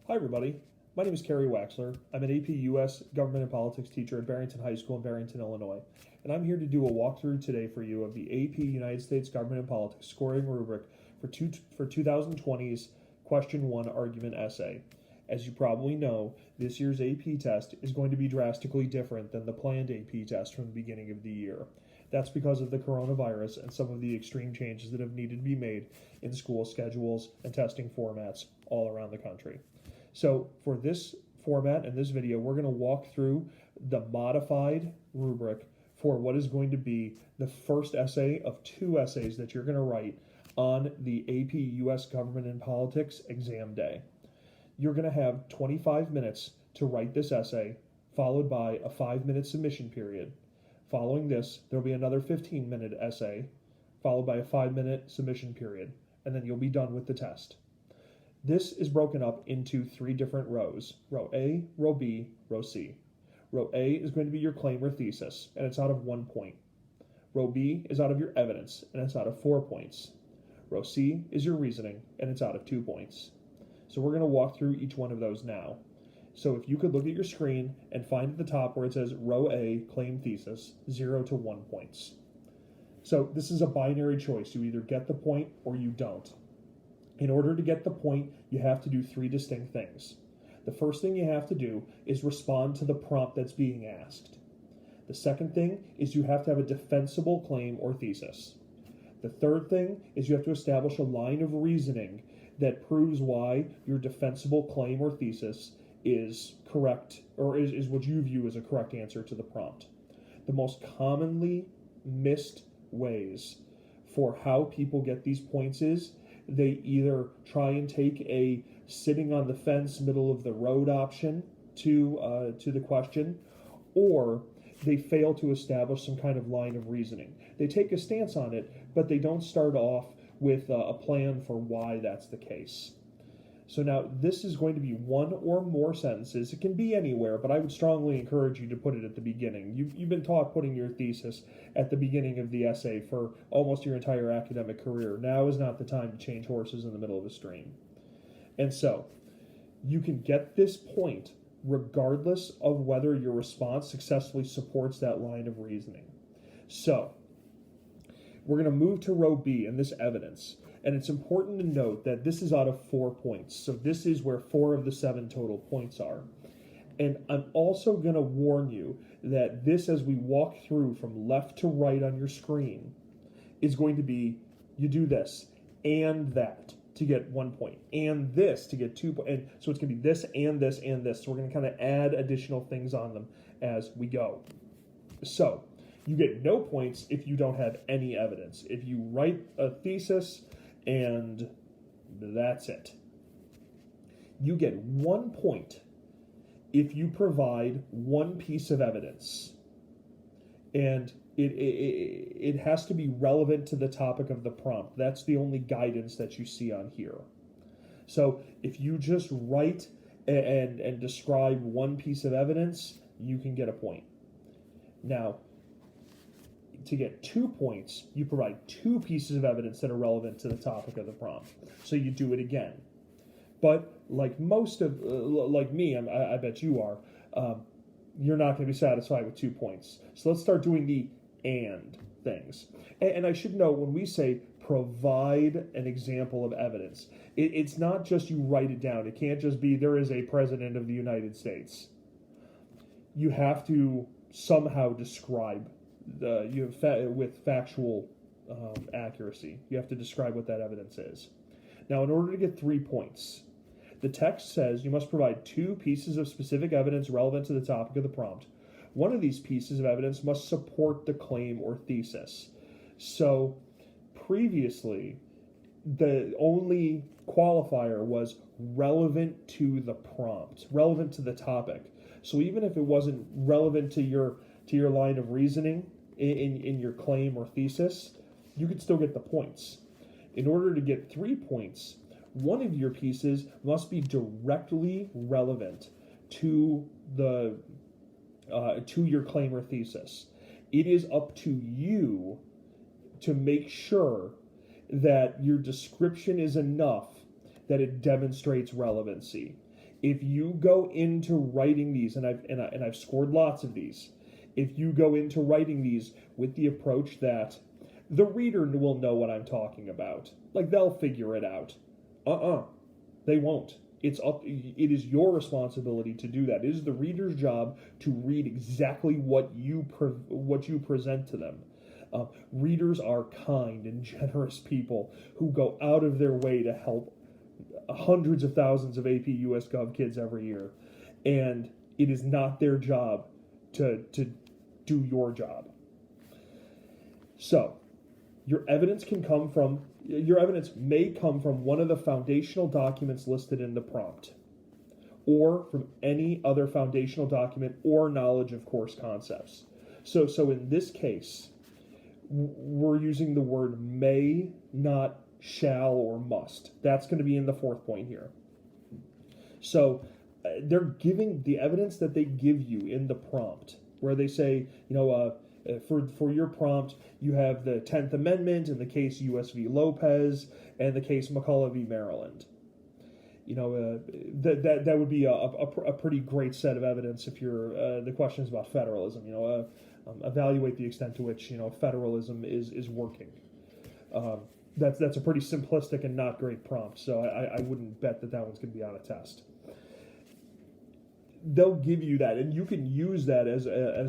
Hi everybody, my name is Kerry Waxler. I'm an AP US Government and Politics teacher at Barrington High School in Barrington, Illinois. And I'm here to do a walkthrough today for you of the AP United States Government and Politics scoring rubric for 2020's Question 1 Argument Essay. As you probably know, this year's AP test is going to be drastically different than the planned AP test from the beginning of the year. That's because of the coronavirus and some of the extreme changes that have needed to be made in school schedules and testing formats all around the country. So for this format and this video, we're going to walk through the modified rubric for what is going to be the first essay of two essays that you're going to write on the AP US Government and Politics exam day. You're going to have 25 minutes to write this essay, followed by a 5-minute submission period. Following this, there'll be another 15-minute essay, followed by a 5-minute submission period, and then you'll be done with the test. This is broken up into 3 different rows: row A, row B, row C. Row A is going to be your claim or thesis, and it's out of 1 point. Row B is out of your evidence, and it's out of 4 points. Row C is your reasoning, and it's out of 2 points. So we're going to walk through each one of those now. So if you could look at your screen and find at the top where it says row A, claim thesis, 0 to 1 points. So this is a binary choice. You either get the point or you don't. In order to get the point, you have to do 3 distinct things. The first thing you have to do is respond to the prompt that's being asked. The second thing is you have to have a defensible claim or thesis. The third thing is you have to establish a line of reasoning that proves why your defensible claim or thesis is correct, or is what you view as a correct answer to the prompt. The most commonly missed ways for how people get these points is they either try and take a sitting on the fence, middle of the road option to the question, or they fail to establish some kind of line of reasoning. They take a stance on it, but they don't start off with a plan for why that's the case. So now this is going to be 1 or more sentences. It can be anywhere, but I would strongly encourage you to put it at the beginning. You've been taught putting your thesis at the beginning of the essay for almost your entire academic career. Now is not the time to change horses in the middle of a stream. And so you can get this point regardless of whether your response successfully supports that line of reasoning. So we're going to move to row B in this evidence. And it's important to note that this is out of 4 points. So this is where 4 of the 7 total points are. And I'm also going to warn you that this, as we walk through from left to right on your screen, is going to be, you do this and that to get 1 point, and this to get 2 points. And so it's going to be this and this and this. So we're going to kind of add additional things on them as we go. So you get no points if you don't have any evidence. If you write a thesis and that's it. You get 1 point if you provide 1 piece of evidence. And it has to be relevant to the topic of the prompt. That's the only guidance that you see on here. So if you just write and describe 1 piece of evidence, you can get a point. Now, to get 2 points, you provide 2 pieces of evidence that are relevant to the topic of the prompt. So you do it again. But like most of, like me, I bet you are, you're not going to be satisfied with 2 points. So let's start doing the and things. And I should note, when we say provide an example of evidence, it's not just you write it down. It can't just be there is a president of the United States. You have to somehow describe with factual accuracy. You have to describe what that evidence is. Now, in order to get 3 points, the text says you must provide 2 pieces of specific evidence relevant to the topic of the prompt. One of these pieces of evidence must support the claim or thesis. So previously, the only qualifier was relevant to the prompt, relevant to the topic. So even if it wasn't relevant to your line of reasoning in your claim or thesis, you could still get the points. In order to get 3 points, one of your pieces must be directly relevant to your claim or thesis. It is up to you to make sure that your description is enough that it demonstrates relevancy. If you go into writing these, and I've scored lots of these, if you go into writing these with the approach that the reader will know what I'm talking about, like they'll figure it out. They won't. It is your responsibility to do that. It is the reader's job to read exactly what you present to them. Readers are kind and generous people who go out of their way to help hundreds of thousands of AP US Gov kids every year. And it is not their job to do your job. So, your evidence may come from one of the foundational documents listed in the prompt, or from any other foundational document or knowledge of course concepts. So in this case, we're using the word may, not shall or must. That's going to be in the fourth point here. So they're giving the evidence that they give you in the prompt, where they say, for your prompt, you have the 10th Amendment in the case US v. Lopez and the case McCullough v. Maryland. That would be a pretty great set of evidence if the question is about federalism. Evaluate the extent to which federalism is working. That's a pretty simplistic and not great prompt, so I wouldn't bet that one's going to be on a test. They'll give you that, and you can use that as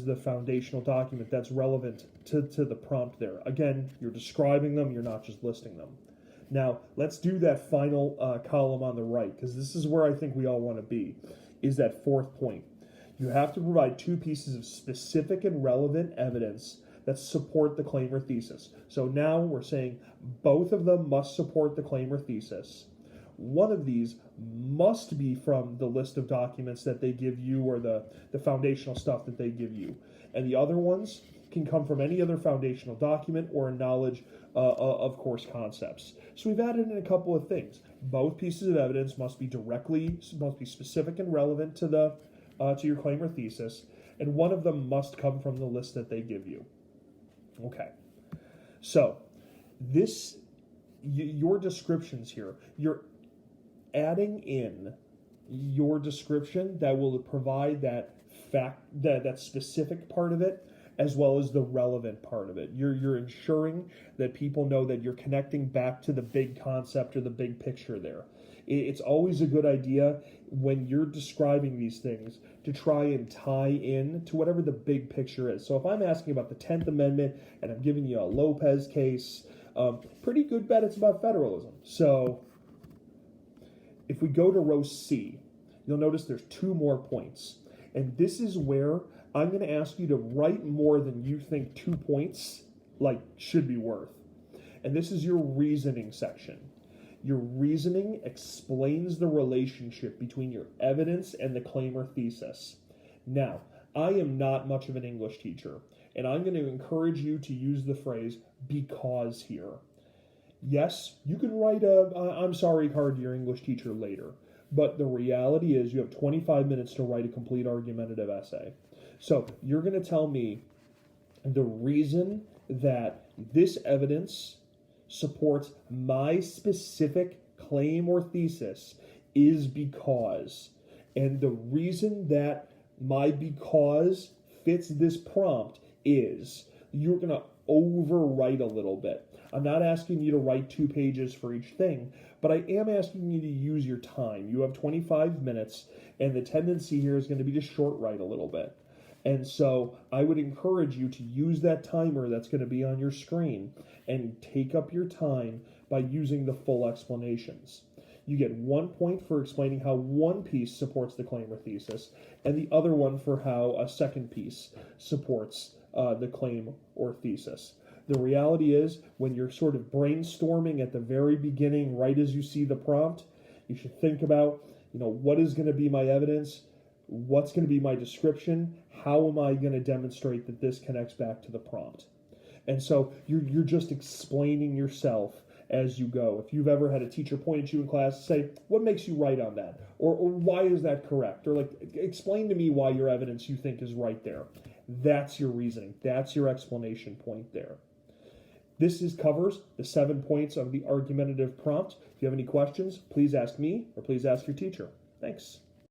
the foundational document that's relevant to the prompt there. Again, you're describing them, you're not just listing them. Now, let's do that final column on the right, because this is where I think we all want to be, is that fourth point. You have to provide two pieces of specific and relevant evidence that support the claim or thesis. So now we're saying both of them must support the claim or thesis. One of these must be from the list of documents that they give you, or the foundational stuff that they give you. And the other ones can come from any other foundational document or a knowledge of course concepts. So we've added in a couple of things. Both pieces of evidence must be specific and relevant to your claim or thesis, and one of them must come from the list that they give you. Okay. So your descriptions here, you're adding in your description that will provide that specific part of it, as well as the relevant part of it. You're ensuring that people know that you're connecting back to the big concept or the big picture there. It's always a good idea when you're describing these things to try and tie in to whatever the big picture is. So if I'm asking about the 10th Amendment and I'm giving you a Lopez case, pretty good bet it's about federalism. So if we go to row C, you'll notice there's two more points. And this is where I'm going to ask you to write more than you think 2 points should be worth. And this is your reasoning section. Your reasoning explains the relationship between your evidence and the claim or thesis. Now, I am not much of an English teacher, and I'm going to encourage you to use the phrase because here. Yes, you can write a I'm sorry card to your English teacher later, but the reality is you have 25 minutes to write a complete argumentative essay. So you're going to tell me the reason that this evidence supports my specific claim or thesis is because, and the reason that my because fits this prompt is, you're going to overwrite a little bit. I'm not asking you to write 2 pages for each thing, but I am asking you to use your time. You have 25 minutes, and the tendency here is going to be to short write a little bit. And so I would encourage you to use that timer that's going to be on your screen and take up your time by using the full explanations. You get 1 point for explaining how one piece supports the claim or thesis, and the other one for how a second piece supports the claim or thesis. The reality is, when you're sort of brainstorming at the very beginning, right as you see the prompt, you should think about, what is going to be my evidence? What's going to be my description? How am I going to demonstrate that this connects back to the prompt? And so you're just explaining yourself as you go. If you've ever had a teacher point at you in class, say, what makes you right on that? Or why is that correct? Or explain to me why your evidence you think is right there. That's your reasoning. That's your explanation point there. This covers the 7 points of the argumentative prompt. If you have any questions, please ask me or please ask your teacher. Thanks.